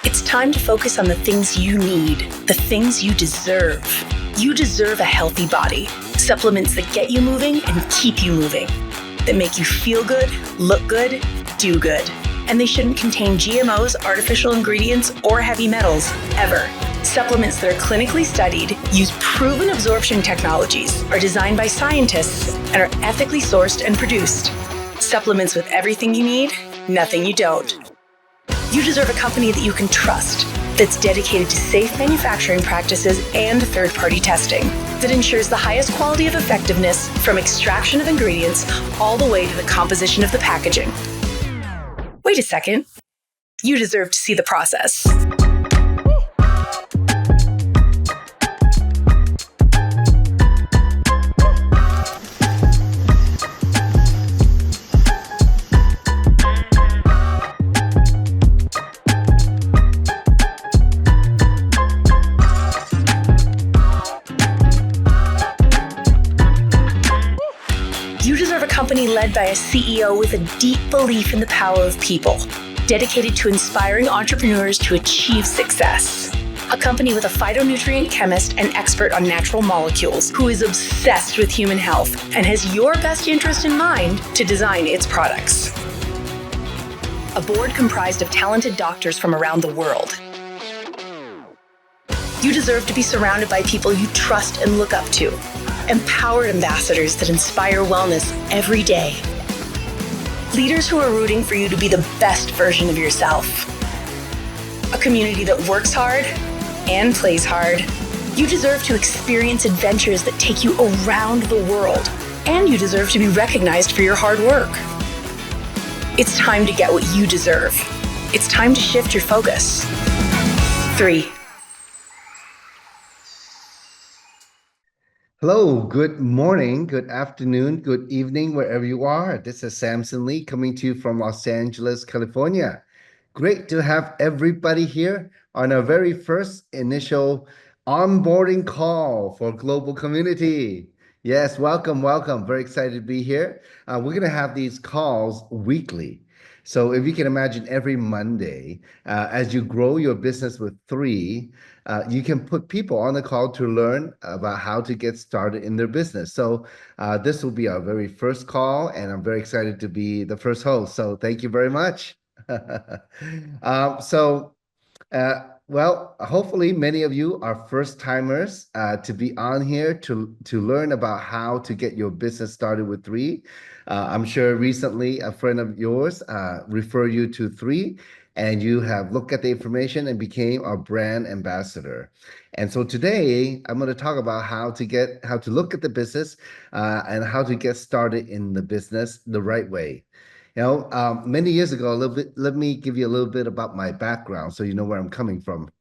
It's time to focus on the things you need, the things you deserve. You deserve a healthy body, supplements that get you moving and keep you moving, that make you feel good, look good, do good. And they shouldn't contain GMOs, artificial ingredients, or heavy metals, ever. Supplements that are clinically studied, use proven absorption technologies, are designed by scientists, and are ethically sourced and produced. Supplements with everything you need, nothing you don't. You deserve a company that you can trust, that's dedicated to safe manufacturing practices and third-party testing, that ensures the highest quality of effectiveness from extraction of ingredients all the way to the composition of the packaging. Wait a second. You deserve to see the process. You deserve a company led by a CEO with a deep belief in the power of people, dedicated to inspiring entrepreneurs to achieve success. A company with a phytonutrient chemist and expert on natural molecules who is obsessed with human health and has your best interest in mind to design its products. A board comprised of talented doctors from around the world. You deserve to be surrounded by people you trust and look up to. Empowered ambassadors that inspire wellness every day. Leaders who are rooting for you to be the best version of yourself. A community that works hard and plays hard. You deserve to experience adventures that take you around the world, and you deserve to be recognized for your hard work. It's time to get what you deserve. It's time to shift your focus. 3. Hello, good morning, good afternoon, good evening, wherever you are. This is Samson Li coming to you from Los Angeles, California. Great to have everybody here on our very first initial onboarding call for global community. Yes, welcome, welcome. Very excited to be here. We're going to have these calls weekly. So if you can imagine every Monday, as you grow your business with 3, you can put people on the call to learn about how to get started in their business. So this will be our very first call, and I'm very excited to be the first host. So thank you very much. So, well, hopefully many of you are first timers to be on here to learn about how to get your business started with 3. I'm sure recently a friend of yours referred you to 3, and you have looked at the information and became our brand ambassador. And so today I'm going to talk about how to look at the business and how to get started in the business the right way. Many years ago, let me give you a little bit about my background so you know where I'm coming from.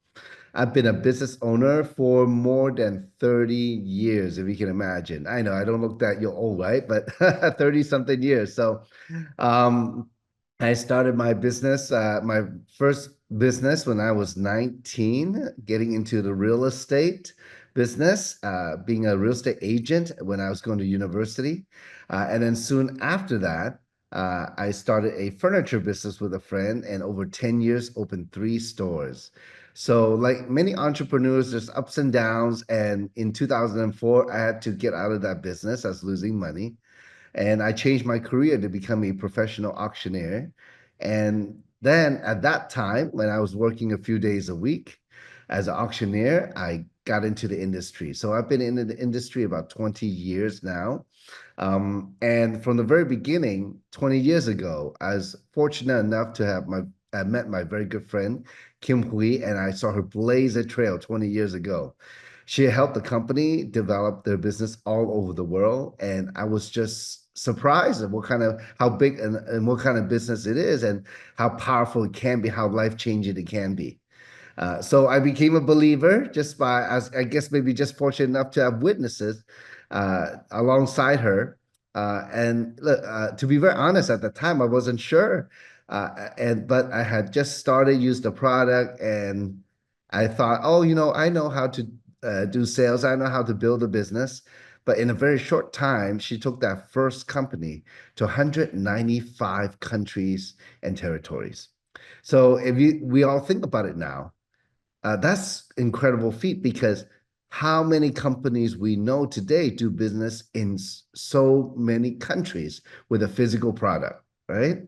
I've been a business owner for more than 30 years, if you can imagine. I know I don't look that you're old, right? But 30 something years. So I started my business, my first business when I was 19, getting into the real estate business, being a real estate agent when I was going to university. And then soon after that, I started a furniture business with a friend, and over 10 years opened 3 stores. So like many entrepreneurs, there's ups and downs. And in 2004, I had to get out of that business. I was losing money. And I changed my career to become a professional auctioneer. And then at that time, when I was working a few days a week as an auctioneer, I got into the industry. So I've been in the industry about 20 years now. And from the very beginning, 20 years ago, I was fortunate enough to have I met my very good friend, Kim Hui, and I saw her blaze a trail 20 years ago. She helped the company develop their business all over the world, and I was just surprised at how big and what kind of business it is, and how powerful it can be, how life-changing it can be. So I became a believer just by, as I guess maybe just fortunate enough to have witnesses alongside her. And to be very honest, at the time I wasn't sure, but I had just started use the product, and I thought, oh, I know how to do sales. I know how to build a business. But in a very short time, she took that first company to 195 countries and territories. So we all think about it now, that's incredible feat because how many companies we know today do business in so many countries with a physical product, right?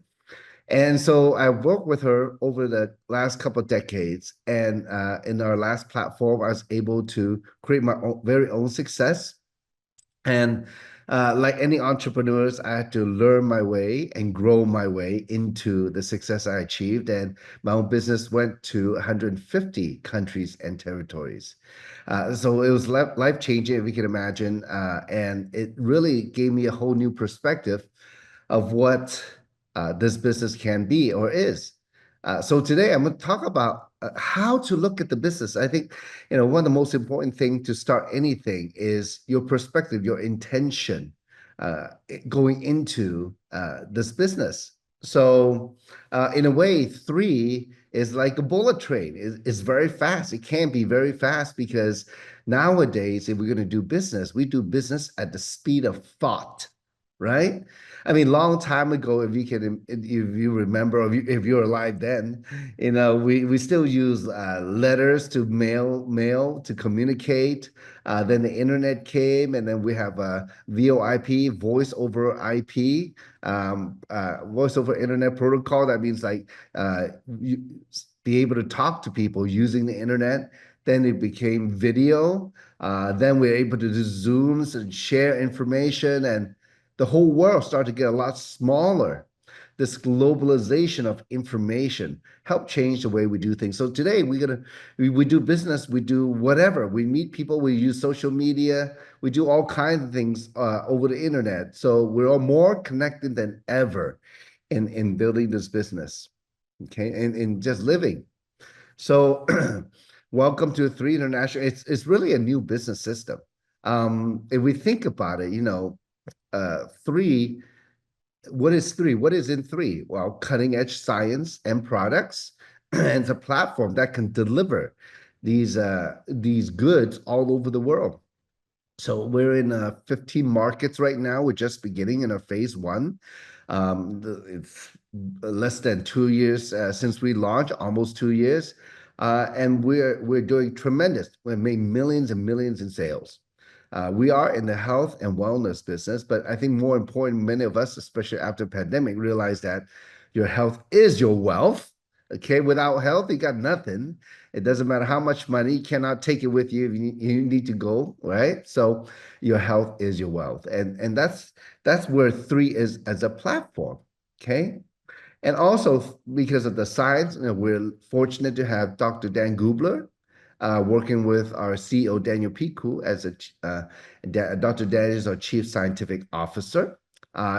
And so I worked with her over the last couple of decades, and in our last platform, I was able to create my very own success. And like any entrepreneurs, I had to learn my way and grow my way into the success I achieved. And my own business went to 150 countries and territories. So it was life changing, if you can imagine. And it really gave me a whole new perspective of what this business can be or is. So today I'm going to talk about how to look at the business. I think, one of the most important thing to start anything is your perspective, your intention going into this business. So, in a way, three is like a bullet train. It's very fast. It can be very fast because nowadays, if we're going to do business, we do business at the speed of thought, right? I mean, long time ago, if you remember, or if you're alive then, we still use letters to mail to communicate. Then the internet came, and then we have VoIP, voice over IP, voice over internet protocol. That means like you be able to talk to people using the internet. Then it became video. Then we're able to do Zooms and share information, and the whole world started to get a lot smaller. This globalization of information helped change the way we do things. So today we do business, we do whatever. We meet people, we use social media, we do all kinds of things over the internet. So we're all more connected than ever in building this business, okay, and in just living. So welcome to Three International. It's really a new business system. If we think about it, three, what is three? What is in three? Well, cutting edge science and products, and it's a platform that can deliver these goods all over the world. So we're in 15 markets right now. We're just beginning in our phase one. It's less than 2 years since we launched, almost 2 years, and we're doing tremendous. We've made millions and millions in sales. We are in the health and wellness business, but I think more important, many of us, especially after pandemic, realize that your health is your wealth. Okay, without health, you got nothing. It doesn't matter how much money, you cannot take it with you if you need to go, right? So your health is your wealth. And that's where three is as a platform. Okay. And also because of the science, we're fortunate to have Dr. Dan Gubler working with our CEO, Daniel Piku, as Dr. Dan is our Chief Scientific Officer.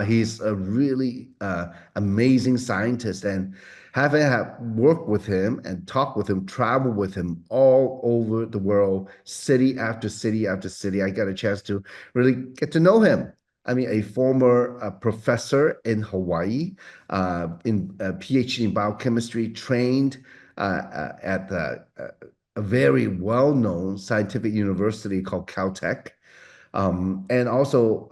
He's a really amazing scientist, and having worked with him and talked with him, traveled with him all over the world, city after city after city, I got a chance to really get to know him. I mean, a former professor in Hawaii, in a PhD in biochemistry, trained at a very well-known scientific university called Caltech. And also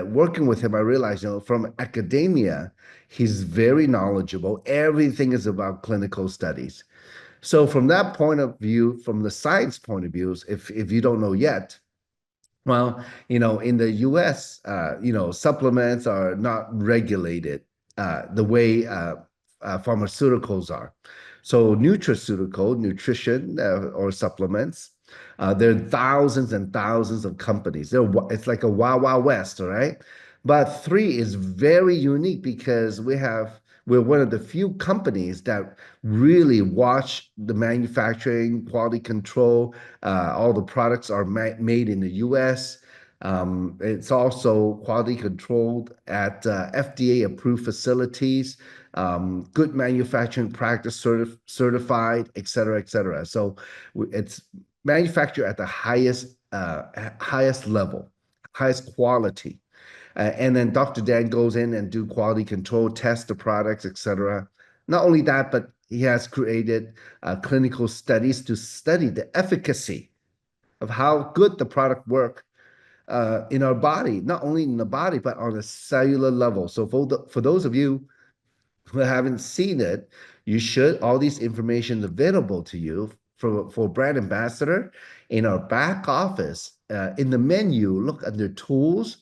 working with him, I realized, from academia, he's very knowledgeable. Everything is about clinical studies. So from that point of view, from the science point of view, if you don't know yet, well, in the US, supplements are not regulated the way pharmaceuticals are. So nutraceutical, nutrition or supplements, there are thousands and thousands of companies. It's like a wild, wild west, all right? But three is very unique because we're one of the few companies that really watch the manufacturing, quality control. All the products are made in the US. It's also quality controlled at FDA approved facilities, good manufacturing practice certified, et cetera, et cetera. So it's manufactured at the highest level, highest quality. And then Dr. Dan goes in and do quality control, test the products, et cetera. Not only that, but he has created clinical studies to study the efficacy of how good the product work in our body, not only in the body, but on a cellular level. So for those of you who haven't seen it, you should. All these information available to you for brand ambassador in our back office. In the menu, look under tools,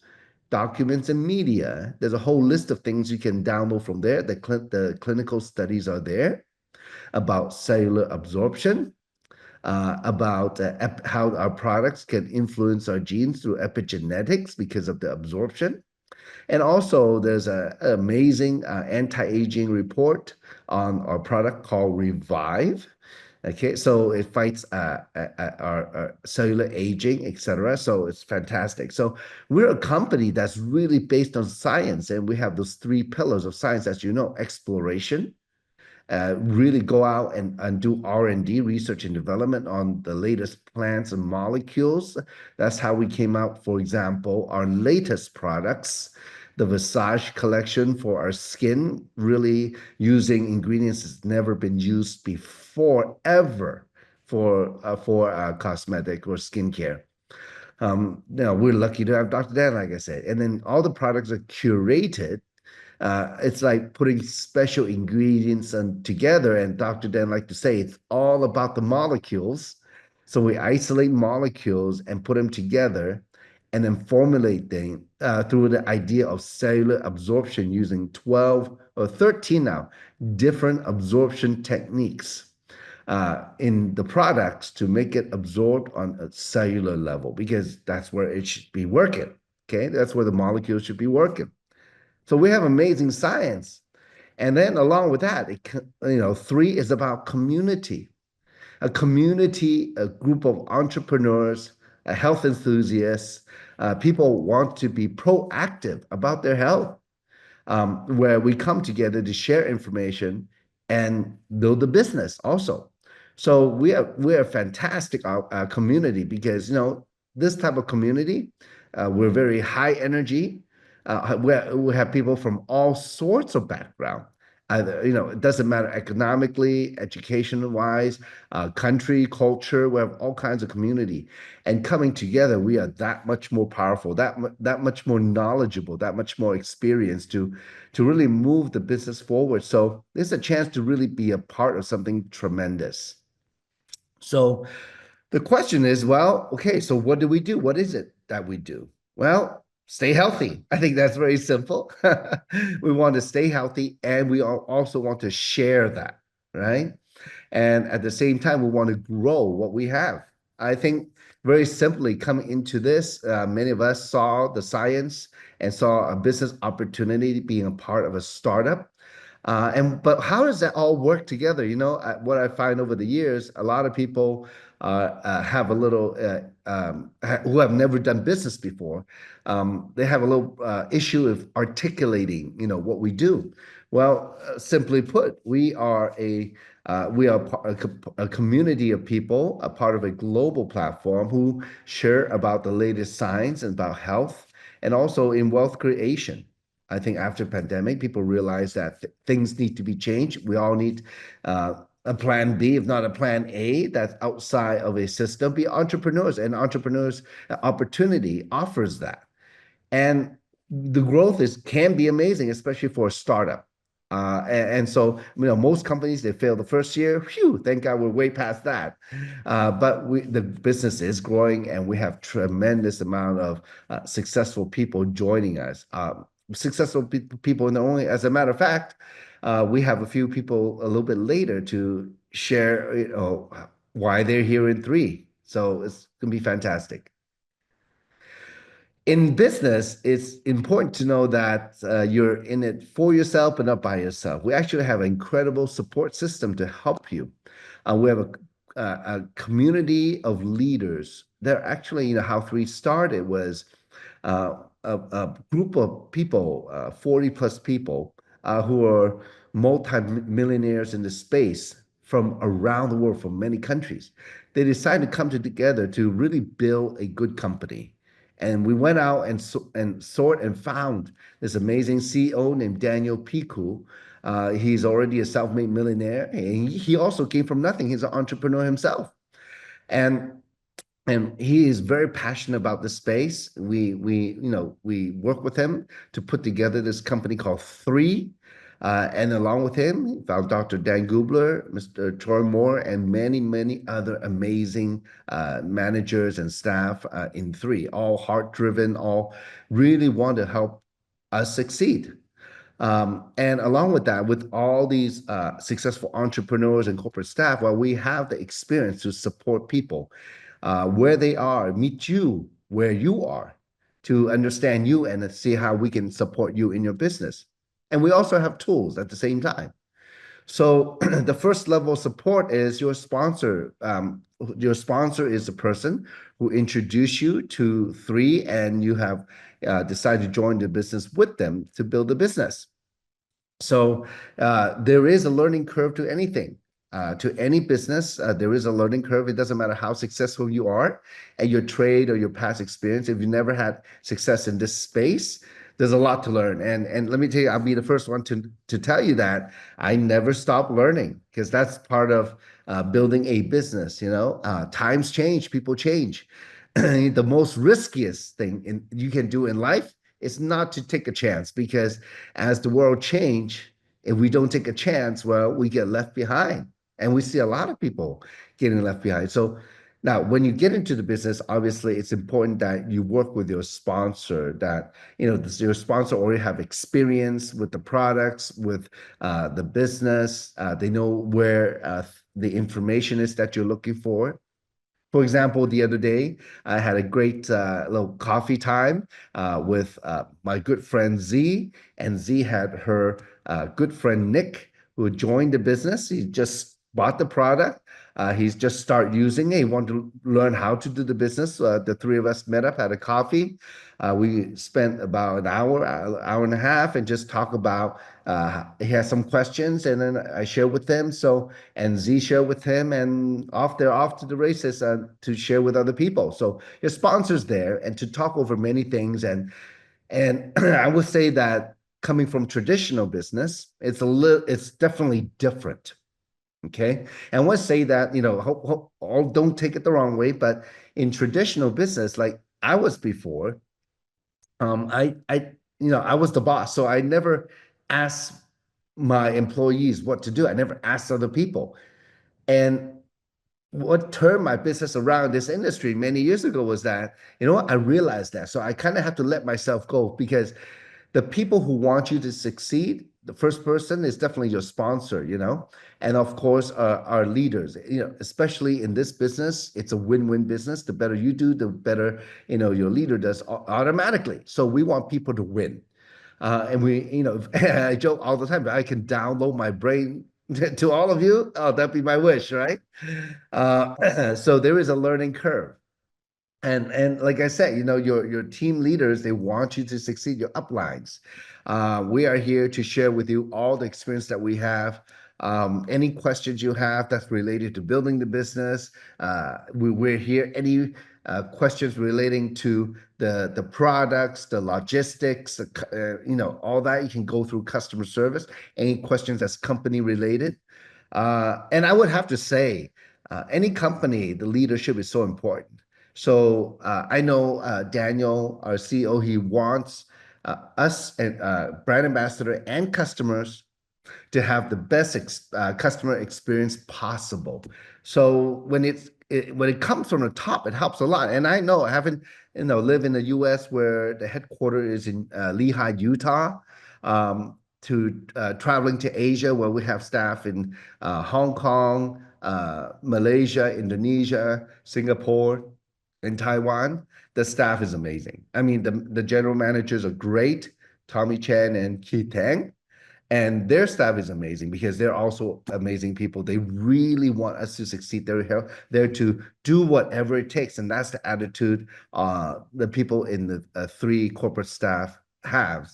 documents, and media. There's a whole list of things you can download from there. The clinical studies are there about cellular absorption, about how our products can influence our genes through epigenetics because of the absorption. And also, there's an amazing anti-aging report on our product called Revive. Okay, so it fights our cellular aging, etc. So it's fantastic. So we're a company that's really based on science, and we have those three pillars of science, as you know: exploration, really go out and do R&D, research and development on the latest plants and molecules. That's how we came out, for example, our latest products, the Visage collection for our skin, really using ingredients that's never been used before, ever, for cosmetic or skincare. We're lucky to have Dr. Dan, like I said. And then all the products are curated. It's like putting special ingredients together. And Dr. Dan like to say it's all about the molecules. So we isolate molecules and put them together and then formulate them through the idea of cellular absorption using 12 or 13 now different absorption techniques in the products to make it absorbed on a cellular level, because that's where it should be working. Okay, that's where the molecules should be working. So we have amazing science. And then along with that, three is about community, a group of entrepreneurs, health enthusiasts, people want to be proactive about their health, where we come together to share information and build the business also. So we're a fantastic community, because this type of community, we're very high energy. We have people from all sorts of background. Either, it doesn't matter economically, education wise, country, culture. We have all kinds of community, and coming together, we are that much more powerful, that much more knowledgeable, that much more experienced to really move the business forward. So there's a chance to really be a part of something tremendous. So the question is, well, okay, so what do we do? What is it that we do? Well, stay healthy. I think that's very simple. We want to stay healthy, and we also want to share that, right? And at the same time, we want to grow what we have. I think very simply coming into this, many of us saw the science and saw a business opportunity being a part of a startup. But how does that all work together? What I find over the years, a lot of people have a little who have never done business before. They have a little issue of articulating, what we do. Well, simply put, we are a community of people, a part of a global platform who share about the latest science and about health, and also in wealth creation. I think after pandemic, people realize that things need to be changed. We all need a plan B, if not a plan A, that's outside of a system. Be entrepreneurs, and entrepreneurs opportunity offers that. And the growth can be amazing, especially for a startup. And so, most companies, they fail the first year. Phew, thank God we're way past that. But the business is growing, and we have tremendous amount of successful people joining us. Successful people, and only as a matter of fact, we have a few people a little bit later to share, why they're here in three. So it's gonna be fantastic. In business, it's important to know that you're in it for yourself, but not by yourself. We actually have an incredible support system to help you. We have a community of leaders. They're actually, how Three started was a group of people, 40 plus people, who are multi-millionaires in the space from around the world, from many countries. They decided to come together to really build a good company. And we went out and sought and found this amazing CEO named Daniel Piku. He's already a self-made millionaire, and he also came from nothing. He's an entrepreneur himself. And he is very passionate about this space. We work with him to put together this company called Three. And along with him, he found Dr. Dan Gubler, Mr. Troy Moore, and many, many other amazing managers and staff in three, all heart-driven, all really want to help us succeed. And along with that, with all these successful entrepreneurs and corporate staff, well, we have the experience to support people where they are, meet you where you are, to understand you and to see how we can support you in your business. And we also have tools at the same time. So the first level of support is your sponsor. Your sponsor is the person who introduced you to three, and you have decided to join the business with them to build a business. So there is a learning curve to anything. To any business, there is a learning curve. It doesn't matter how successful you are at your trade or your past experience. If you never had success in this space, there's a lot to learn. And let me tell you, I'll be the first one to tell you that I never stop learning, because that's part of building a business. Times change, people change. The most riskiest thing you can do in life is not to take a chance, because as the world change, if we don't take a chance, well, we get left behind. And we see a lot of people getting left behind. So now, when you get into the business, obviously, it's important that you work with your sponsor, that your sponsor already have experience with the products, with the business. They know where the information is that you're looking for. For example, the other day, I had a great little coffee time with my good friend Z, and Z had her good friend Nick, who joined the business. He just bought the product. He's just started using it. He wanted to learn how to do the business. The three of us met up, had a coffee. We spent about an hour and a half, and just talk about. He has some questions, and then I share with them. And Z share with him, and they're off to the races to share with other people. So your sponsor's there, and to talk over many things. And I would say that coming from traditional business, it's definitely different. Okay. And let's say that, all don't take it the wrong way, but in traditional business, like I was before, I was the boss. So I never asked my employees what to do. I never asked other people. And what turned my business around this industry many years ago was that, I realized that. So I kind of have to let myself go, because the people who want you to succeed, the first person is definitely your sponsor, and of course our leaders, especially in this business, it's a win-win business. The better you do, the better, your leader does automatically. So we want people to win. And I joke all the time, I can download my brain to all of you. Oh, that'd be my wish, right? So there is a learning curve. And like I said, your team leaders, they want you to succeed, your uplines. We are here to share with you all the experience that we have. Any questions you have that's related to building the business, we're here. Any questions relating to the products, the logistics, all that, you can go through customer service. Any questions that's company related. And I would have to say, any company, the leadership is so important. So I know Daniel, our CEO, he wants us and brand ambassador and customers to have the best customer experience possible. So when it comes from the top, it helps a lot. And I know, having live in the U.S. where the headquarters is in Lehi, Utah, to traveling to Asia, where we have staff in Hong Kong, Malaysia, Indonesia, Singapore, and Taiwan. The staff is amazing. I mean, the general managers are great, Tommy Chen and Keith Tang. And their staff is amazing, because they're also amazing people. They really want us to succeed. They're there to do whatever it takes. And that's the attitude the people in the three corporate staff have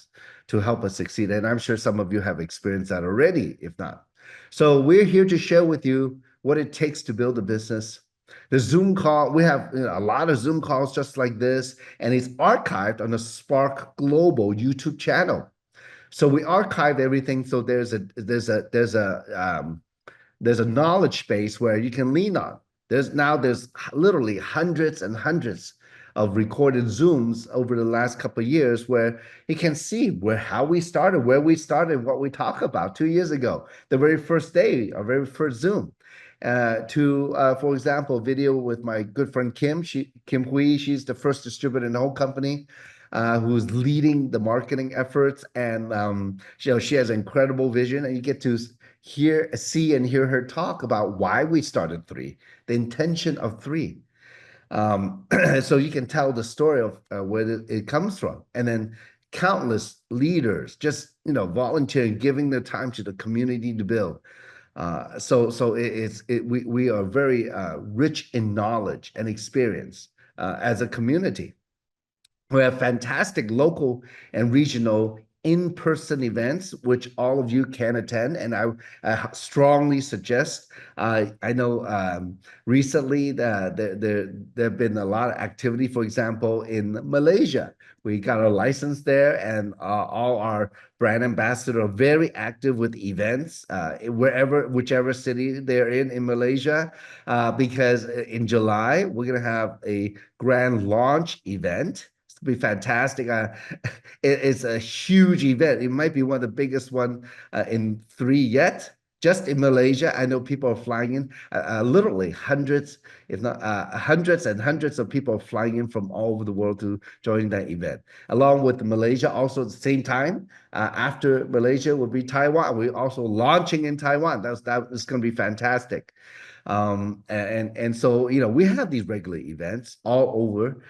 to help us succeed. And I'm sure some of you have experienced that already, if not. So we're here to share with you what it takes to build a business. The Zoom call, we have a lot of Zoom calls just like this, and it's archived on the Spark Global YouTube channel. So we archive everything. So there's a knowledge base where you can lean on. There's literally hundreds and hundreds of recorded Zooms over the last couple of years where you can see how we started, where we started, what we talked about 2 years ago, the very first day, our very first Zoom. For example, video with my good friend Kim Hui. She's the first distributor in the whole company, who's leading the marketing efforts, and she has incredible vision, and you get to see and hear her talk about why we started three, the intention of three. So you can tell the story of where it comes from, and then countless leaders just volunteering, giving their time to the community to build. We are very rich in knowledge and experience as a community. We have fantastic local and regional in-person events, which all of you can attend, and I strongly suggest. I know recently there have been a lot of activity. For example, in Malaysia, we got our license there, and all our brand ambassadors are very active with events whichever city they're in Malaysia, because in July we're gonna have a grand launch event. Be fantastic. It's a huge event. It might be one of the biggest one in three yet. Just in Malaysia, I know people are flying in. Literally hundreds, if not hundreds and hundreds of people are flying in from all over the world to join that event. Along with Malaysia, also at the same time, after Malaysia will be Taiwan. We're also launching in Taiwan. That is going to be fantastic. And so we have these regular events all over.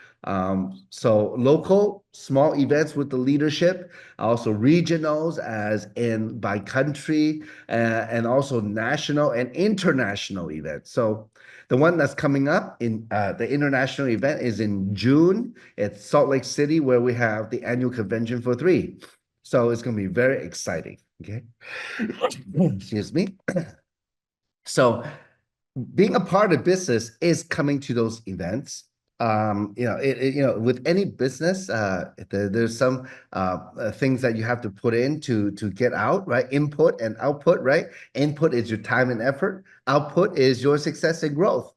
So local small events with the leadership, also regionals as in by country, and also national and international events. So the one that's coming up in the international event is in June at Salt Lake City, where we have the annual convention for three. So it's going to be very exciting. Okay. Excuse me. So being a part of business is coming to those events. With any business, there's some things that you have to put in to get out, right? Input and output, right? Input is your time and effort. Output is your success and growth.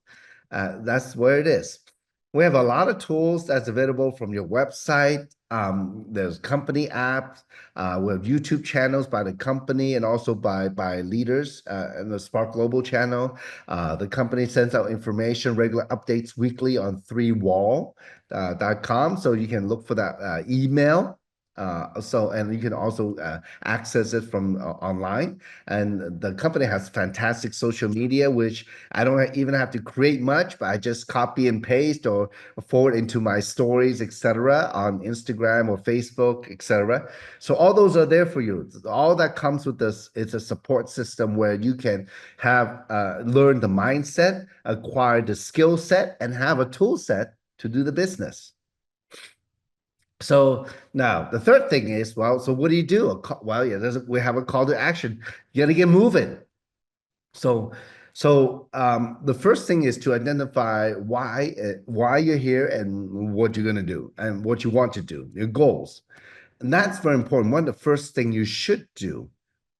That's where it is. We have a lot of tools that's available from your website. There's company apps. We have YouTube channels by the company and also by leaders in the Spark Global channel. The company sends out information, regular updates weekly on 3wall.com. So you can look for that email. And you can also access it from online. And the company has fantastic social media, which I don't even have to create much, but I just copy and paste or forward into my stories, etc., on Instagram or Facebook, etc. So all those are there for you. All that comes with this. It's a support system where you can have learn the mindset, acquire the skill set, and have a tool set to do the business. So now the third thing is, well, so what do you do? Well, yeah, we have a call to action. You got to get moving. So the first thing is to identify why you're here and what you're going to do and what you want to do, your goals. And that's very important. One of the first thing you should do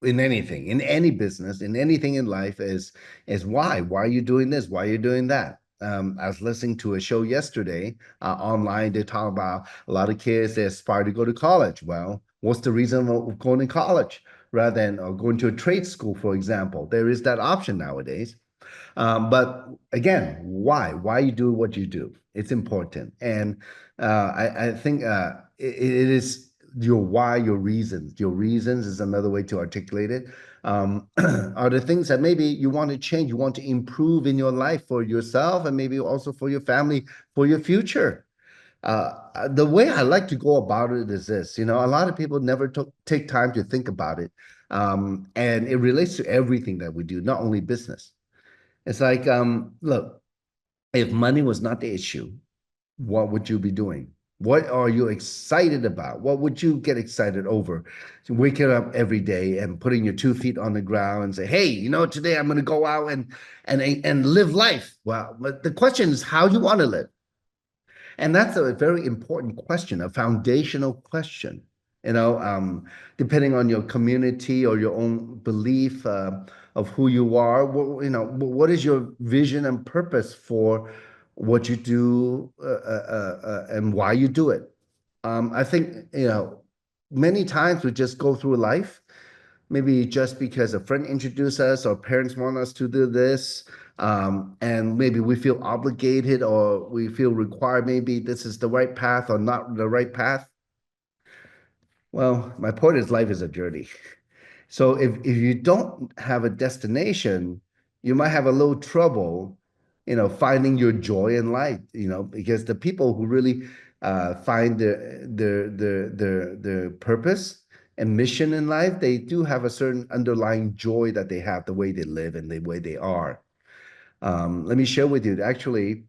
in anything, in any business, in anything in life is why. Why are you doing this? Why are you doing that? I was listening to a show yesterday online. They talk about a lot of kids, they aspire to go to college. Well, what's the reason of going to college rather than going to a trade school, for example? There is that option nowadays. But again, why? Why you do what you do? It's important. And I think it is your why, your reasons. Your reasons is another way to articulate it. Are the things that maybe you want to change, you want to improve in your life for yourself and maybe also for your family, for your future. The way I like to go about it is this, a lot of people never take time to think about it. And it relates to everything that we do, not only business. It's like, look, if money was not the issue, what would you be doing? What are you excited about? What would you get excited over? So waking up every day and putting your 2 feet on the ground and say, hey, today I'm going to go out and live life. Well, but the question is how you want to live. And that's a very important question, a foundational question. Depending on your community or your own belief of who you are, what is your vision and purpose for what you do, and why you do it. I think, many times we just go through life, maybe just because a friend introduced us or parents want us to do this, and maybe we feel obligated or we feel required, maybe this is the right path or not the right path. Well, my point is life is a journey. So if you don't have a destination, you might have a little trouble, finding your joy in life, because the people who really find their purpose and mission in life, they do have a certain underlying joy that they have, the way they live and the way they are. Let me share with you, actually,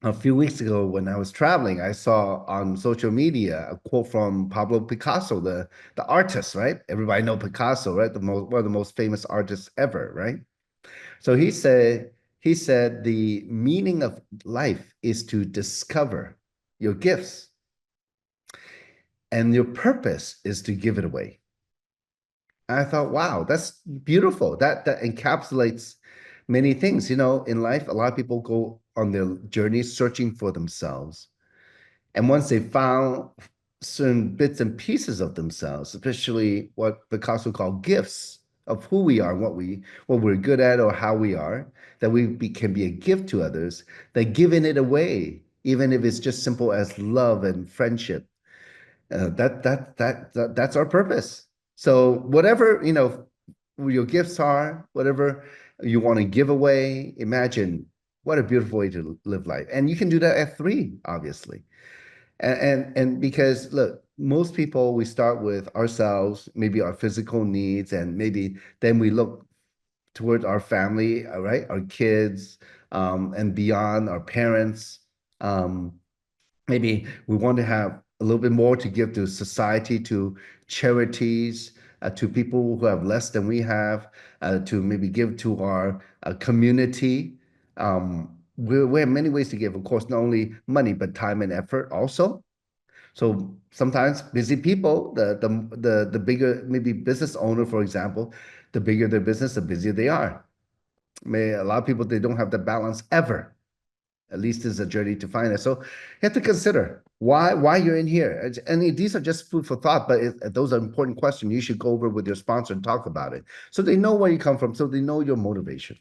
a few weeks ago when I was traveling, I saw on social media a quote from Pablo Picasso, the artist, right? Everybody know Picasso, right? One of the most famous artists ever, right? So he said the meaning of life is to discover your gifts, and your purpose is to give it away. And I thought, wow, that's beautiful. That encapsulates many things. In life, a lot of people go on their journey searching for themselves. And once they found certain bits and pieces of themselves, especially what Picasso called gifts of who we are, what we're good at, or how we are, that can be a gift to others, that giving it away, even if it's just simple as love and friendship, that's our purpose. So whatever your gifts are, whatever you want to give away, imagine what a beautiful way to live life. And you can do that at three, obviously. And because look, most people, we start with ourselves, maybe our physical needs, and maybe then we look towards our family, right? Our kids, and beyond, our parents. Um, Maybe we want to have a little bit more to give to society, to charities, to people who have less than we have, to maybe give to our community. We have many ways to give, of course, not only money, but time and effort also. So sometimes busy people, the bigger, maybe business owner, for example, the bigger their business, the busier they are. A lot of people, they don't have the balance ever. At least it's a journey to find it. So you have to consider why you're in here. And these are just food for thought, but those are important questions. You should go over with your sponsor and talk about it, so they know where you come from, so they know your motivation.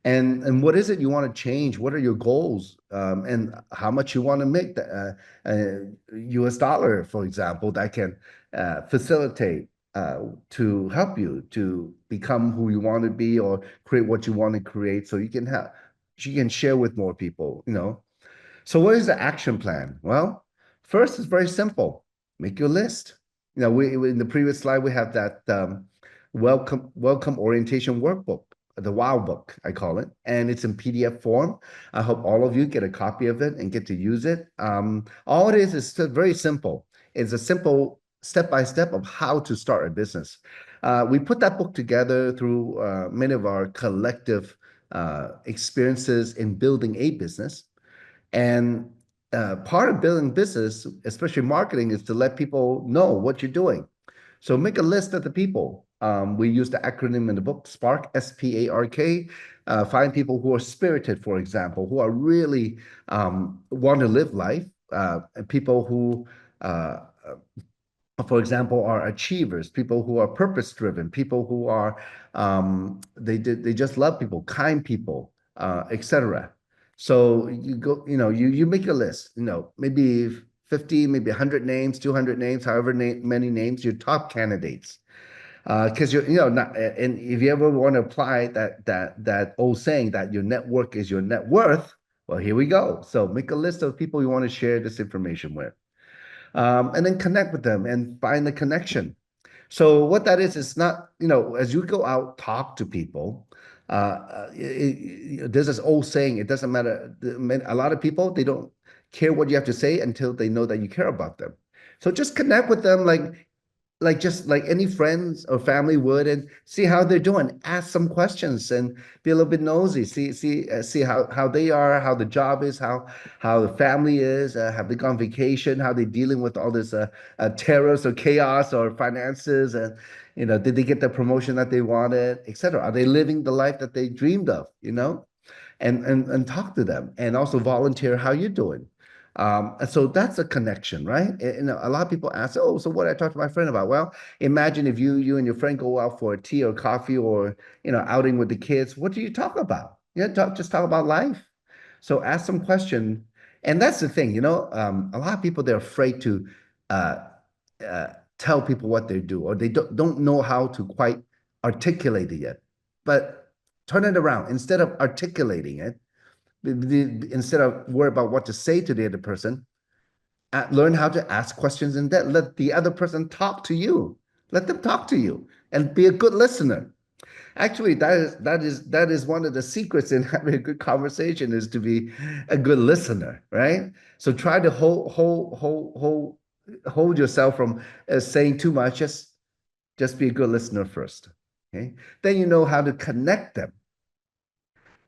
And what is it you want to change? What are your goals? And how much you want to make the US dollar, for example, that can facilitate to help you to become who you want to be or create what you want to create, so you can share with more people. So what is the action plan? Well, first it's very simple. Make your list. We in the previous slide we have that welcome orientation workbook, the Wow book, I call it, and it's in PDF form. I hope all of you get a copy of it and get to use it. All it is very simple. It's a simple step by step of how to start a business. We put that book together through many of our collective experiences in building a business. And part of building business, especially marketing, is to let people know what you're doing. So make a list of the people. We use the acronym in the book, SPARK, SPARK. Find people who are spirited, for example, who are really want to live life, and people who for example, are achievers, people who are purpose driven, people who are they just love people, kind people, etc. So you go, you make a list, maybe 50, maybe 100 names, 200 names, however many names, your top candidates. Because not, and if you ever want to apply that old saying that your network is your net worth, well, here we go. So make a list of people you want to share this information with, and then connect with them and find the connection. So what that is, it's not, as you go out, talk to people. There's this old saying, it doesn't matter. A lot of people, they don't care what you have to say until they know that you care about them. So just connect with them like just like any friends or family would, and see how they're doing. Ask some questions and be a little bit nosy. See how they are, how the job is, how the family is. Have they gone vacation? How they dealing with all this terrors or chaos or finances? And did they get the promotion that they wanted, etc. Are they living the life that they dreamed of? and talk to them and also volunteer how you're doing. And so that's a connection, right? And a lot of people ask, oh, so what did I talk to my friend about? Well, imagine if you and your friend go out for a tea or coffee or outing with the kids. What do you talk about? Just talk about life. So ask some question. And that's the thing, a lot of people, they're afraid to uh, uh, tell people what they do, or they don't know how to quite articulate it yet. But turn it around. Instead of articulating it, instead of worry about what to say to the other person, learn how to ask questions and then let the other person talk to you. Let them talk to you and be a good listener. Actually, that is one of the secrets in having a good conversation is to be a good listener, right? So try to hold yourself from saying too much. Just be a good listener first. Okay, then you know how to connect them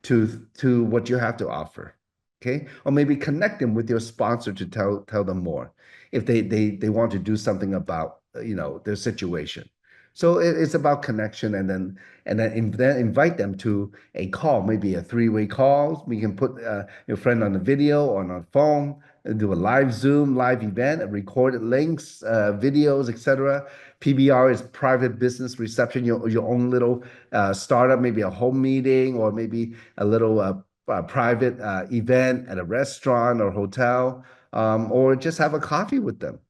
to what you have to offer. Okay, or maybe connect them with your sponsor to tell them more if they want to do something about their situation. So it's about connection, and then invite them to a call, maybe a three-way call. We can put your friend on the video or on a phone and do a live Zoom live event, recorded links, videos, etc. PBR is private business reception, your own little startup, maybe a home meeting or maybe a little private event at a restaurant or hotel, or just have a coffee with them.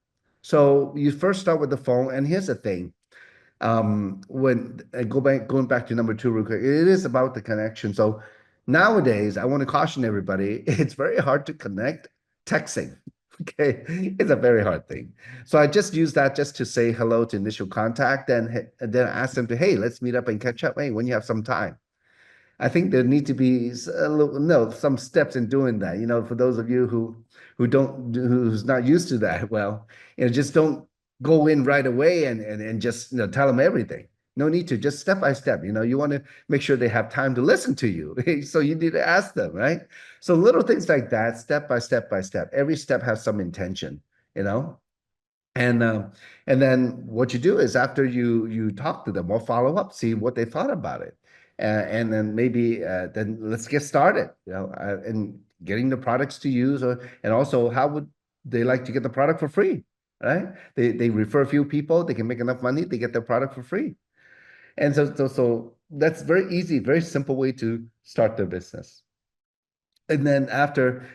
So you first start with the phone, and here's the thing. When I going back to number two real quick, it is about the connection. So nowadays, I want to caution everybody, it's very hard to connect texting. Okay, it's a very hard thing. So I just use that just to say hello to initial contact, and then ask them to, hey, let's meet up and catch up. Hey, when you have some time. I think there need to be some steps in doing that. For those of you who's not used to that, well, just don't go in right away and just tell them everything. No need to, just step by step. You want to make sure they have time to listen to you. So you need to ask them, right? So little things like that, step by step by step. Every step has some intention, you know. And then what you do is after you talk to them or follow up, see what they thought about it, and then maybe then let's get started, and getting the products to use, and also how would they like to get the product for free, right? They refer a few people, they can make enough money, they get their product for free, and so that's very easy, very simple way to start their business. And then after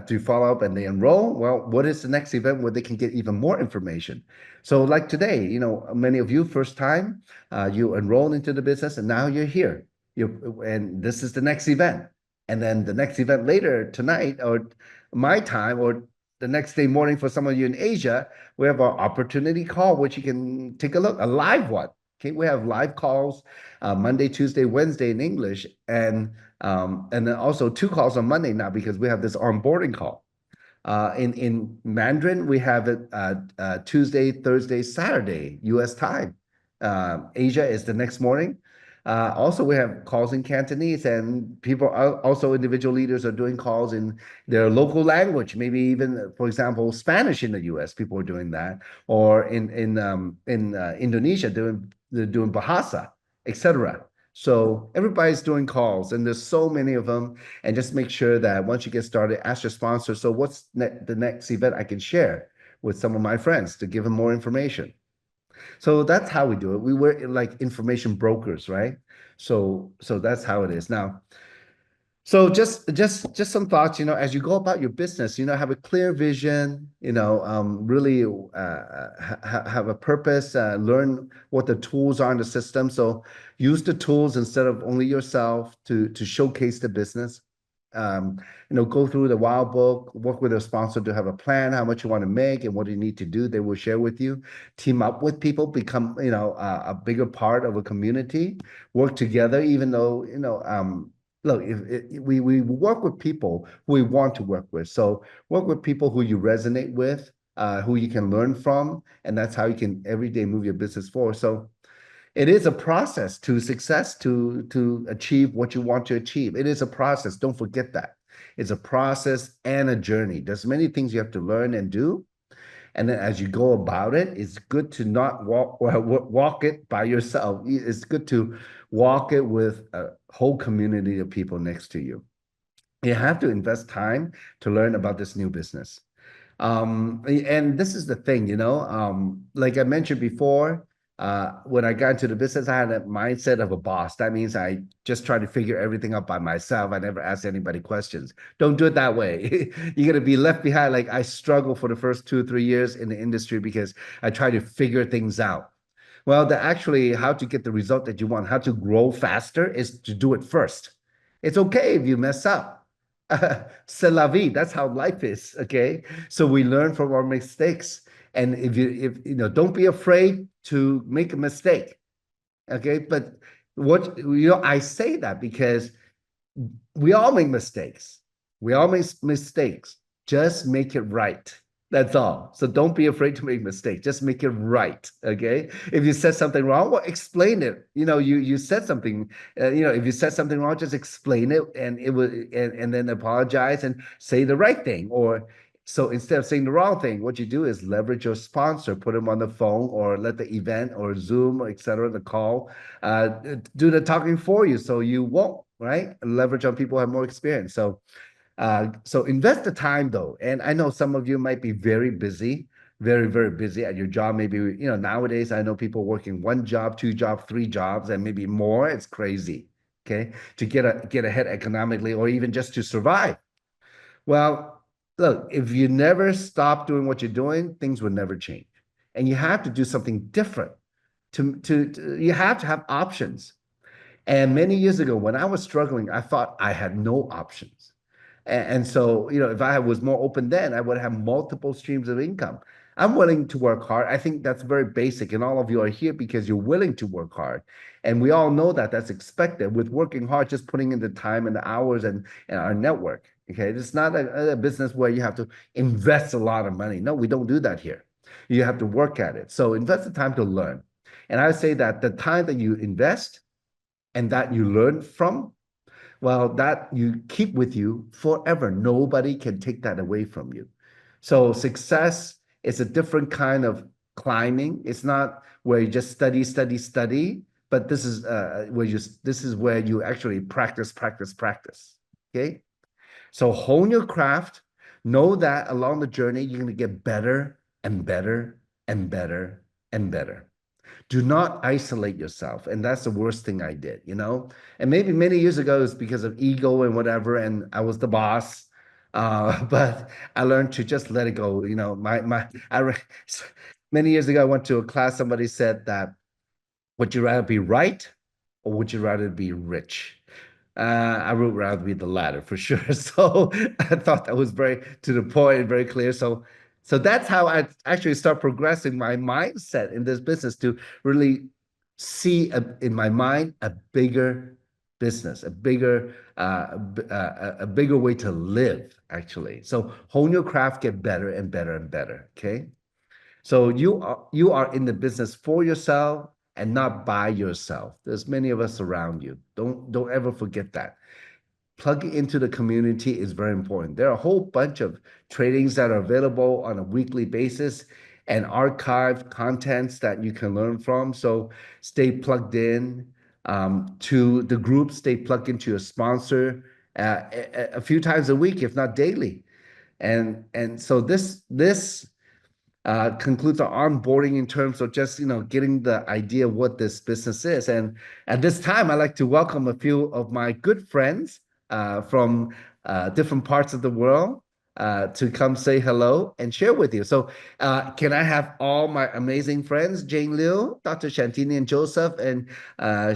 you follow up and they enroll, well, what is the next event where they can get even more information? So like today, many of you first time, you enroll into the business and now you're here. And this is the next event. And then the next event later tonight or my time or the next day morning for some of you in Asia, we have our opportunity call, which you can take a look, a live one. Okay, we have live calls Monday, Tuesday, Wednesday in English, and then also two calls on Monday now because we have this onboarding call. In Mandarin, we have it Tuesday, Thursday, Saturday, U.S. time. Asia is the next morning. Also, we have calls in Cantonese, and people also individual leaders are doing calls in their local language. Maybe even, for example, Spanish in the U.S. People are doing that, or in Indonesia they're doing Bahasa, etc. So everybody's doing calls, and there's so many of them. And just make sure that once you get started, ask your sponsor. So what's the next event I can share with some of my friends to give them more information? So that's how we do it. We were like information brokers, right? So that's how it is now. So just some thoughts, as you go about your business, have a clear vision, really have a purpose, learn what the tools are in the system. So use the tools instead of only yourself to showcase the business. Go through the wild book, work with a sponsor to have a plan, how much you want to make and what you need to do. They will share with you. Team up with people, become, a bigger part of a community, work together, even though, look, we work with people who we want to work with. So work with people who you resonate with, who you can learn from, and that's how you can every day move your business forward. So it is a process to success to achieve what you want to achieve. It is a process. Don't forget that. It's a process and a journey. There's many things you have to learn and do. And then as you go about it, it's good to not walk it by yourself. It's good to walk it with a whole community of people next to you. You have to invest time to learn about this new business. And this is the thing, like I mentioned before, when I got into the business, I had a mindset of a boss. That means I just try to figure everything out by myself. I never ask anybody questions. Don't do it that way. You're gonna be left behind. Like I struggled for the first 2 or 3 years in the industry because I try to figure things out. Well, actually how to get the result that you want, how to grow faster is to do it first. It's okay if you mess up. C'est la vie. That's how life is. Okay. So we learn from our mistakes. And don't be afraid to make a mistake. Okay. But I say that because we all make mistakes. We all make mistakes. Just make it right. That's all. So don't be afraid to make mistakes. Just make it right. Okay. If you said something wrong, well, explain it. You said something. If you said something wrong, just explain it, and and then apologize and say the right thing. Or so instead of saying the wrong thing, what you do is leverage your sponsor, put them on the phone, or let the event or Zoom, etc., the call, uh, do the talking for you, so you won't, right? Leverage on people who have more experience. So invest the time though. And I know some of you might be very busy, very, very busy at your job. Maybe, nowadays I know people working one job, two jobs, three jobs, and maybe more. It's crazy. Okay. To get ahead economically or even just to survive. Well, look, if you never stop doing what you're doing, things will never change. And you have to do something different. You have to have options. And many years ago, when I was struggling, I thought I had no options. And so, if I was more open then, I would have multiple streams of income. I'm willing to work hard. I think that's very basic. And all of you are here because you're willing to work hard. And we all know that that's expected with working hard, just putting in the time and the hours and our network. Okay. It's not a business where you have to invest a lot of money. No, we don't do that here. You have to work at it. So invest the time to learn. And I say that the time that you invest and that you learn from, well, that you keep with you forever. Nobody can take that away from you. So success is a different kind of climbing. It's not where you just study, study, study, but this is where you actually practice, practice, practice. Okay. So hone your craft. Know that along the journey, you're going to get better and better and better and better. Do not isolate yourself. And that's the worst thing I did. And maybe many years ago, it's because of ego and whatever, and I was the boss. But I learned to just let it go. Many years ago, I went to a class, somebody said that, would you rather be right or would you rather be rich? I would rather be the latter for sure. So I thought that was very to the point and very clear. So that's how I actually start progressing my mindset in this business to really see in my mind a bigger business, a bigger way to live actually. So hone your craft, get better and better and better. Okay. So you are in the business for yourself and not by yourself. There's many of us around you. Don't ever forget that. Plugging into the community is very important. There are a whole bunch of trainings that are available on a weekly basis and archived contents that you can learn from. So stay plugged in to the group, stay plugged into your sponsor a few times a week, if not daily. And so this concludes our onboarding in terms of just getting the idea of what this business is. And at this time, I'd like to welcome a few of my good friends from different parts of the world to come say hello and share with you. So can I have all my amazing friends, Jane Liew, Dr. Shantini and Joseph, and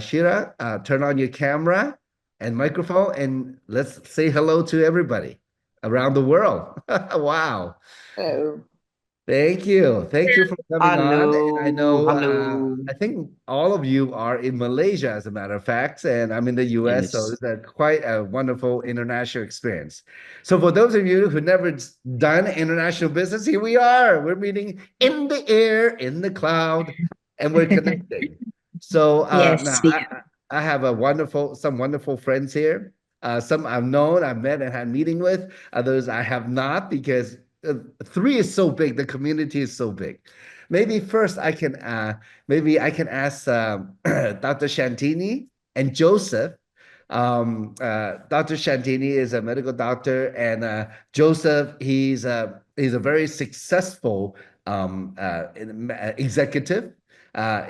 Shira, turn on your camera and microphone, and let's say hello to everybody around the world. Wow. Oh, Thank you. Thank you for coming on. And I hello, know, hello. I think all of you are in Malaysia, as a matter of fact, and I'm in the US, so Yes, it's quite a wonderful international experience. So for those of you who never done international business, here we are. We're meeting in the air, in the cloud, and we're connecting. So Yes, now I have some wonderful friends here. Some I've known, I've met and had meeting with. Others I have not because three is so big, the community is so big. Maybe first maybe I can ask Dr. Shantini and Joseph. Dr. Shantini is a medical doctor, and Joseph, he's a very successful executive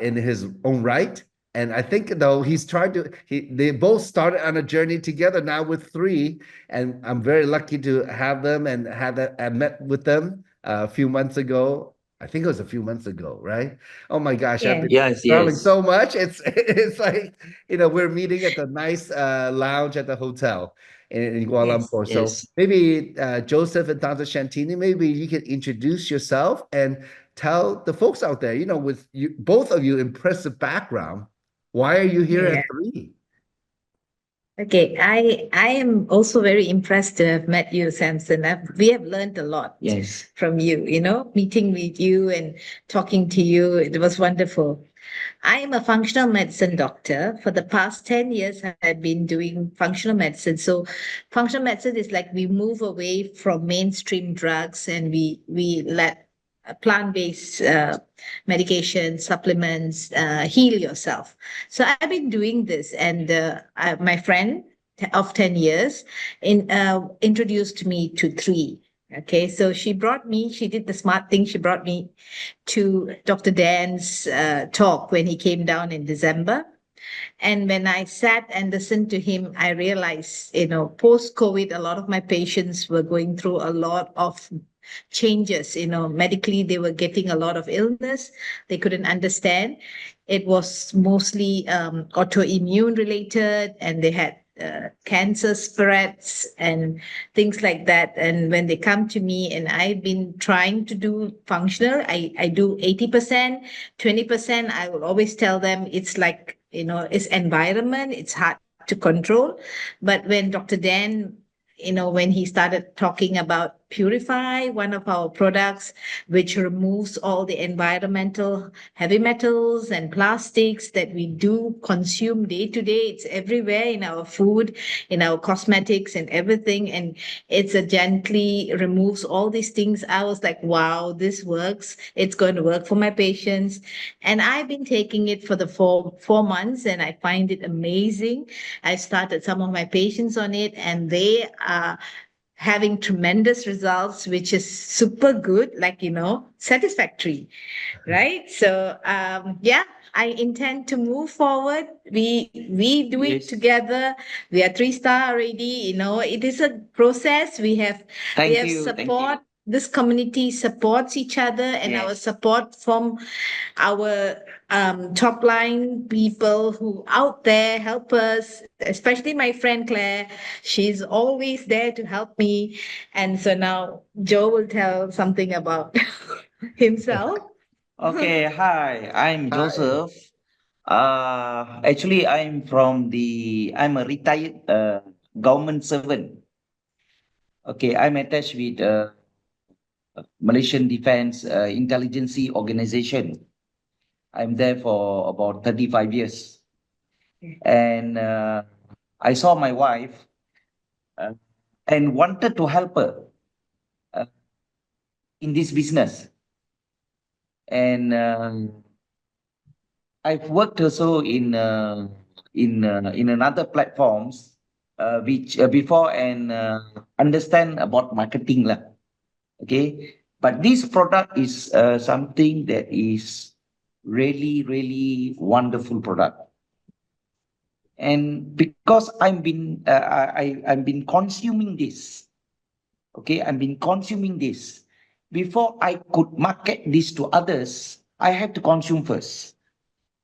in his own right. And I think though they both started on a journey together now with three, and I'm very lucky to have them and I met with them a few months ago. I think it was a few months ago, right? Oh my gosh, I've Yeah. been Yes, traveling yes, so much. It's like, we're meeting at the nice lounge at the hotel in Kuala Yes. Lumpur. So yes. maybe Joseph and Dr. Shantini, maybe you can introduce yourself and tell the folks out there, with you, both of you impressive background, why are you here Yeah. at three? Okay. I am also very impressed to have met you, Samson. We have learned a lot Yes. from you, meeting with you and talking to you. It was wonderful. I am a functional medicine doctor. For the past 10 years, I've been doing functional medicine. So, functional medicine is like we move away from mainstream drugs and we let plant-based medication, supplements heal yourself. So, I've been doing this, and my friend of 10 years introduced me to three. Okay, so she did the smart thing. She brought me to Dr. Dan's talk when he came down in December. And when I sat and listened to him, I realized, post COVID, a lot of my patients were going through a lot of changes. Medically, they were getting a lot of illness. They couldn't understand. It was mostly autoimmune related, and they had cancer spreads and things like that. And when they come to me, and I've been trying to do functional, I do 80%, 20%. I will always tell them it's like, it's environment, it's hard to control. But when Dr. Dan, when he started talking about Purify, one of our products, which removes all the environmental heavy metals and plastics that we do consume day to day. It's everywhere in our food, in our cosmetics and everything. And it's a gently removes all these things. I was like, wow, this works. It's going to work for my patients. And I've been taking it for the 4 months, and I find it amazing. I started some of my patients on it, and they are having tremendous results, which is super good, like, satisfactory, right? So, yeah, I intend to move forward. We do it Yes. together. We are 3 star already. It is a process. We Thank have you. Thank you. support. This community supports each other, and our Yes. support from our top line people who out there help us, especially my friend Claire. She's always there to help me. And so now Joe will tell something about himself. Okay. Hi, I'm Hi. Joseph. Actually, I'm a retired government servant. Okay, I'm attached with Malaysian Defence Intelligence Organization. I'm there for about 35 years. And I saw my wife uh, and wanted to help her uh, in this business. And I've worked also in another platforms, which before and understand about marketing lah. Okay, but this product is something that is really really wonderful product. And because I've been consuming this. Okay, I've been consuming this. Before I could market this to others, I had to consume first.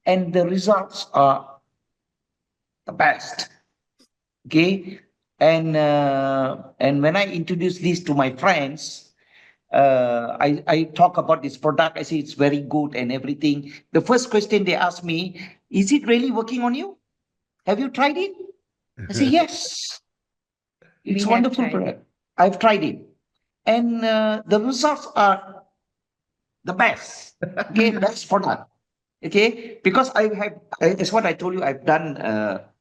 And the results are the best. Okay. And when I introduce this to my friends, I talk about this product. I say it's very good and everything. The first question they ask me, is it really working on you? Have you tried it? I say, yes, We it's a have wonderful tried it. product. I've tried it. And the results are the best. Okay, best product. Okay, because that's what I told you, I've done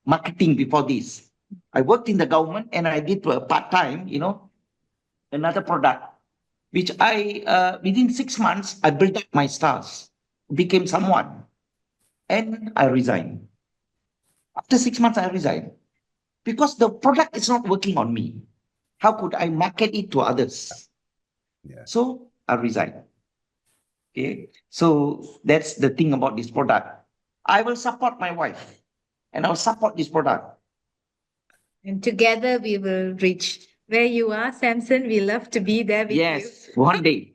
marketing before this. I worked in the government and I did part time, another product. which within 6 months, I built up my stars, became someone, and I resigned. After 6 months, I resigned because the product is not working on me. How could I market it to others? Yeah. So I resigned. Okay. So that's the thing about this product. I will support my wife and I'll support this product. And together we will reach where you are, Samson. We love to be there with you. Yes, one day.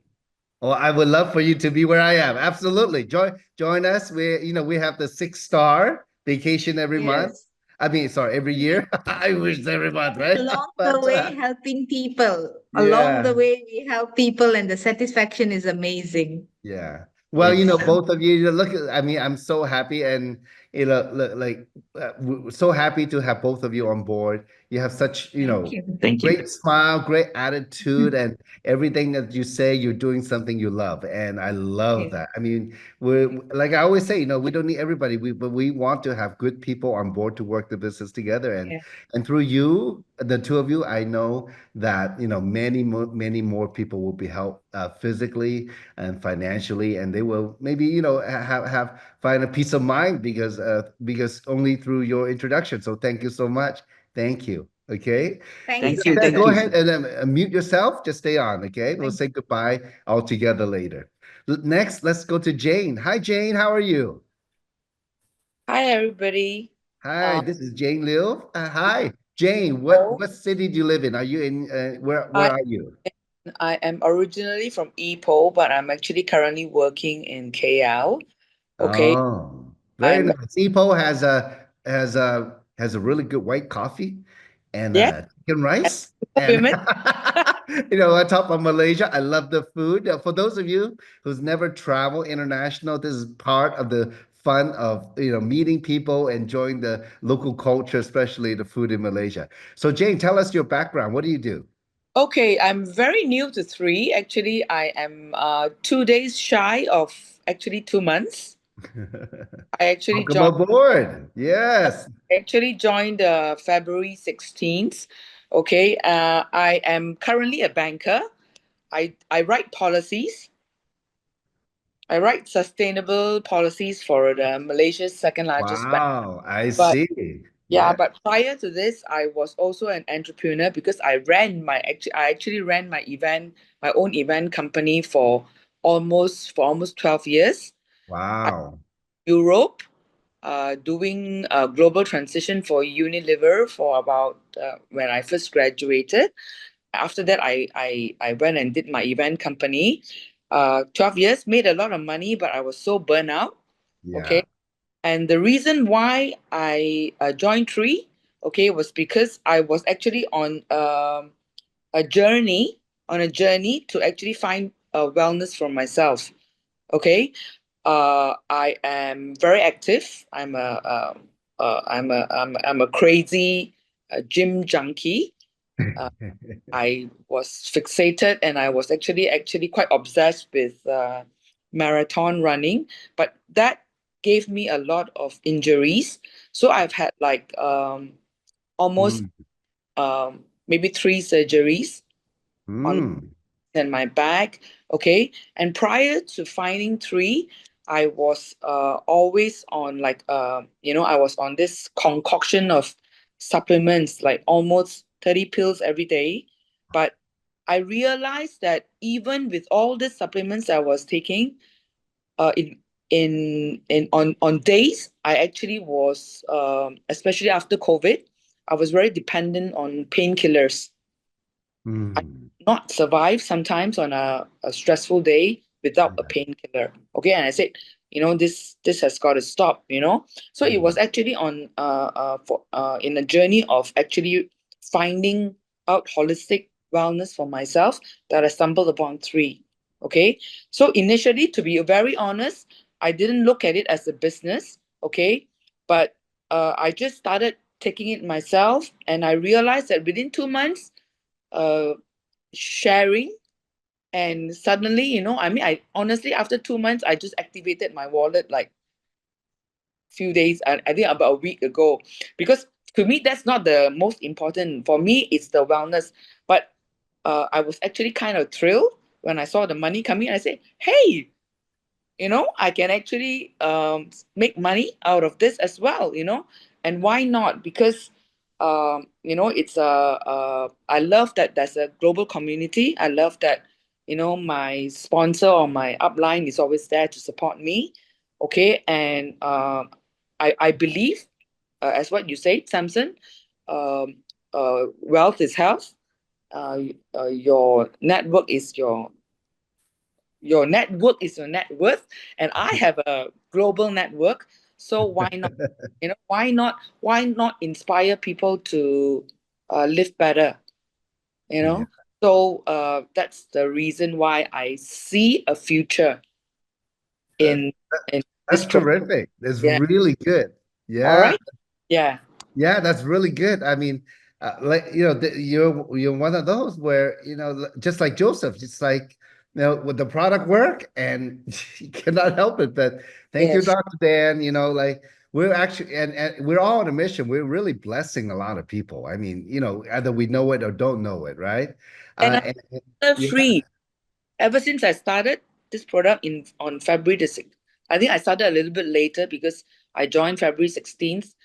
Oh, I would love for you to be where I am. Absolutely. Join us. We have the 6-star vacation every month. Yes. I mean, sorry, every year. I wish every month, right? Along the But way, helping people. Along the yeah. way, we help people, and the satisfaction is amazing. Yeah. Well, Yes. both of you, look, I mean, I'm so happy and, like, so happy to have both of you on board. You have such, Thank you. Thank you. great smile, great attitude, and everything that you say, you're doing something you love. And I love Yes. that. I mean, we're like I always say, we don't need everybody, but we want to have good people on board to work the business together. And Yeah. and through you, the two of you, I know that, many more people will be helped physically and financially, and they will maybe have find a peace of mind because only through your introduction. So thank you so much. Thank you. Okay. Thank you Thank so you. much. Thank Go you. ahead and mute yourself. Just stay on. Okay. We'll Thank say goodbye all together later. Next, let's go to Jane. Hi, Jane. How are you? Hi, everybody. Hi, Uh, this is Jane Liew. Hi, Jane. What oh, what city do you live in? Are you in where I are you? I am originally from Ipoh, but I'm actually currently working in KL. Okay, Oh, very I'm nice. Ipoh has a really good white coffee and yeah, chicken and rice. And women. on top of Malaysia, I love the food. For those of you who's never traveled international, this is part of the fun of meeting people, enjoying the local culture, especially the food in Malaysia. So Jane, tell us your background. What do you do? Okay, I'm very new to three. Actually, I am 2 days shy of actually 2 months. I actually Welcome joined aboard. Yes. February 16th. Okay, I am currently a banker. I write policies. I write sustainable policies for the Malaysia's second largest bank. Wow, I But see. yeah, Yeah. but prior to this, I was also an entrepreneur because I actually ran my own event company for almost 12 years. Wow. Europe, doing a global transition for Unilever for about when I first graduated. After that, I went and did my event company. 12 years, made a lot of money, but I was so burnt out. Yeah. Okay. And the reason why I joined Tree, okay, was because I was actually a journey, to actually find wellness for myself. Okay. I am very active. I'm a crazy gym junkie. Uh, I was fixated and I was actually quite obsessed with marathon running, but that gave me a lot of injuries. So I've had like almost Mm, maybe 3 surgeries on mm, and my back. Okay. And prior to finding Tree, I was always on I was on this concoction of supplements, like almost 30 pills every day. But I realized that even with all the supplements I was taking, in on days, I actually was, especially after COVID, I was very dependent on painkillers. mm. Not survive sometimes on a stressful day without a painkiller. Okay, and I said, this has got to stop. So it was Mm. actually on for in a journey of actually finding out holistic wellness for myself that I stumbled upon Tree. Okay, so initially, to be very honest, I didn't look at it as a business. Okay, but I just started taking it myself, and I realized that within 2 months, uh, sharing, and suddenly, I mean, I honestly, after 2 months, I just activated my wallet like few days, I think about a week ago, because to me that's not the most important. For me, it's the wellness. But I was actually kind of thrilled when I saw the money coming, I said, hey, I can actually make money out of this as well, and why not? Because it's I love that there's a global community. I love that my sponsor or my upline is always there to support me. Okay, and I believe, as what you said, Samson, um, wealth is health. Your network is your network is your net worth, and I have a global network. So why not? Why not inspire people to live better? You Yeah. know. So that's the reason why I see a future Uh, in in that's this program. terrific. That's Yeah. really good. All Yeah. right. Yeah. Yeah, that's really good. I mean, you're one of those where, just like Joseph, it's like, would the product work? And you cannot help it. But thank you, Yes. Dr. Dan. Like we're actually, and we're all on a mission. We're really blessing a lot of people. I mean, either we know it or don't know it, right? And Yeah. free. Ever since I started this product on February the 6th, I think I started a little bit later because I joined February 16th,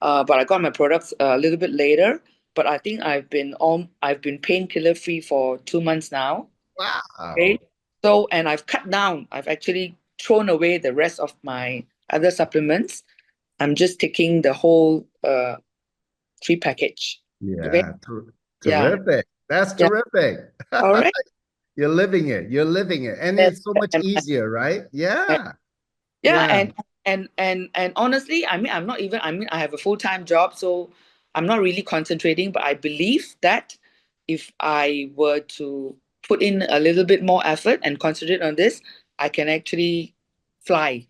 but I got my products a little bit later. But I think I've been painkiller free for 2 months now. Wow. Okay, so and I've cut down. I've actually thrown away the rest of my other supplements. I'm just taking the whole free package. Okay, Yeah. yeah, Terrific. That's yeah. terrific. All right. You're living it. You're living it. And Yes, it's so much and easier, right? and Yeah. Yeah, Yeah. and honestly, I mean, I have a full-time job, so I'm not really concentrating, but I believe that if I were to put in a little bit more effort and concentrate on this, I can actually fly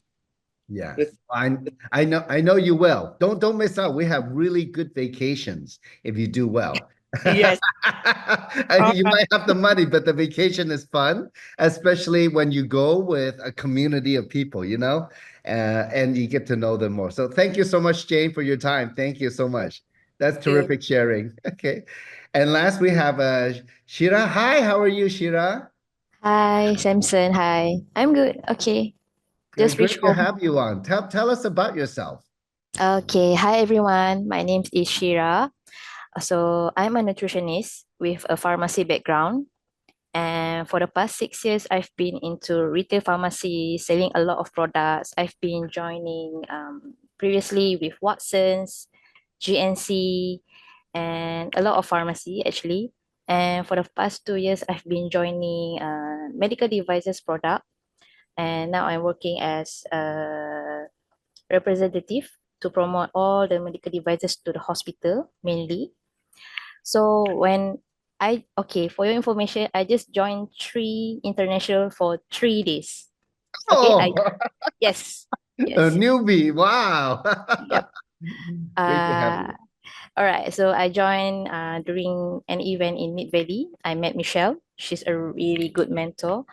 Yeah, with. I know you will. Don't miss out. We have really good vacations if you do well. Yes. I All mean, you right. might have the money, but the vacation is fun, especially when you go with a community of people, and you get to know them more. So thank you so much, Jane, for your time. Thank you so much. That's Thank you. terrific sharing. Okay. And last we have Shira. Hi, how are you, Shira? Hi, Samson. Hi. I'm good. Okay. Just reached Great to home. have you on. Tell us about yourself. Okay. Hi, everyone. My name is Shira. So, I'm a nutritionist with a pharmacy background. And for the past 6 years, I've been into retail pharmacy, selling a lot of products. I've been joining previously with Watson's, GNC, and a lot of pharmacy actually. And for the past 2 years, I've been joining medical devices product. And now I'm working as a representative to promote all the medical devices to the hospital mainly. So okay, for your information, I just joined Tree International for 3 days. Okay, Oh, yes, a yes, newbie. Wow. yep. Great to have Uh, you. all right. So I joined during an event in Mid Valley. I met Michelle. She's a really good mentor.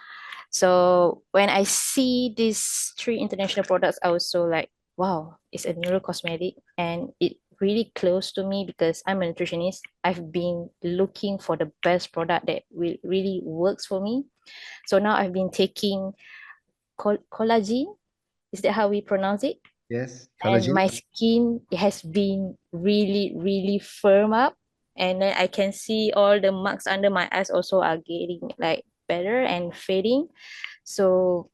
So when I see these three international products, I was so like, wow, it's a neuro cosmetic and it really close to me because I'm a nutritionist. I've been looking for the best product that will really works for me. So now I've been taking collagen. Is that how we pronounce it? Yes, And collagen. my skin has been really, really firm up. And then I can see all the marks under my eyes also are getting like better and fading. So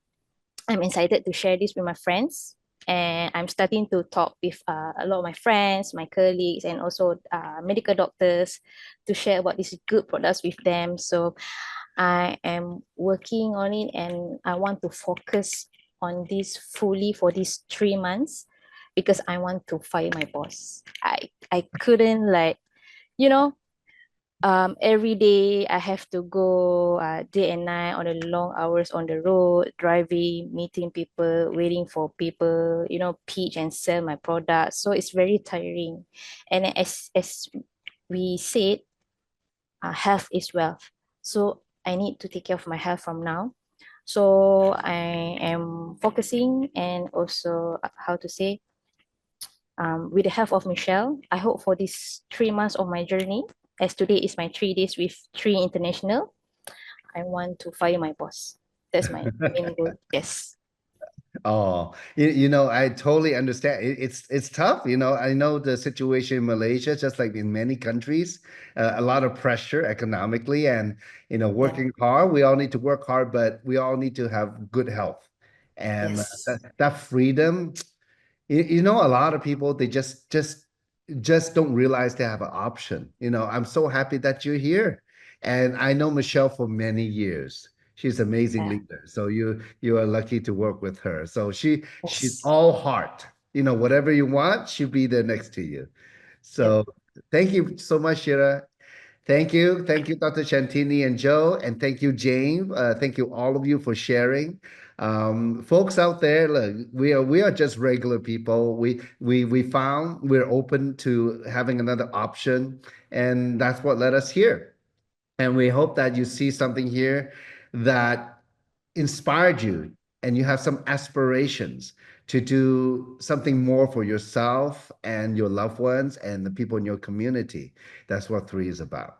I'm excited to share this with my friends. And I'm starting to talk with a lot of my friends, my colleagues, and also medical doctors to share about these good products with them. So I am working on it and I want to focus on this fully for these 3 months because I want to fire my boss. I couldn't like, you know, every day I have to go day and night on the long hours on the road, driving, meeting people, waiting for people, pitch and sell my products. So it's very tiring. And as we said, health is wealth. So I need to take care of my health from now. So I am focusing and also how to say, with the help of Michelle, I hope for these 3 months of my journey, as today is my 3 days with Tree International, I want to fire my boss. That's my main goal. Yes. Oh, I totally understand. It's tough. I know the situation in Malaysia, just like in many countries, a lot of pressure economically and, Yeah. working hard. We all need to work hard, but we all need to have good health. And Yes. that freedom, a lot of people, they just don't realize they have an option. I'm so happy that you're here. And I know Michelle for many years. She's an amazing Yeah. leader. So you are lucky to work with her. So she's Yes. all heart. Whatever you want, she'll be there next to you. Yep. So thank you so much, Shira. Thank you. Thank you, Dr. Shantini and Joe. And thank you, Jane. Thank you, all of you, for sharing. Folks out there, look, we are just regular people. We found we're open to having another option, and that's what led us here. And we hope that you see something here that inspired you and you have some aspirations to do something more for yourself and your loved ones and the people in your community. That's what three is about.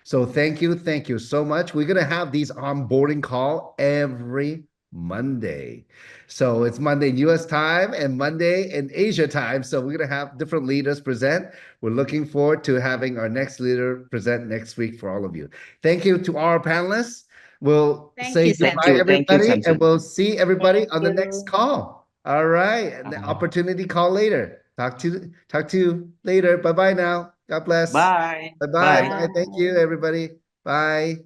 So thank you so much. We're gonna have these onboarding call every Monday. So it's Monday in US time and Monday in Asia time. So we're gonna have different leaders present. We're looking forward to having our next leader present next week for all of you. Thank you to our panelists. We'll Thank say you, goodbye, Samson. Thank you, everybody, and Samson. we'll see everybody Thank on the next you. call. All right, and the opportunity call later. Talk to you later. Bye bye now. God bless. Bye. Bye bye. Bye. Bye. Thank Bye. you, everybody. Bye.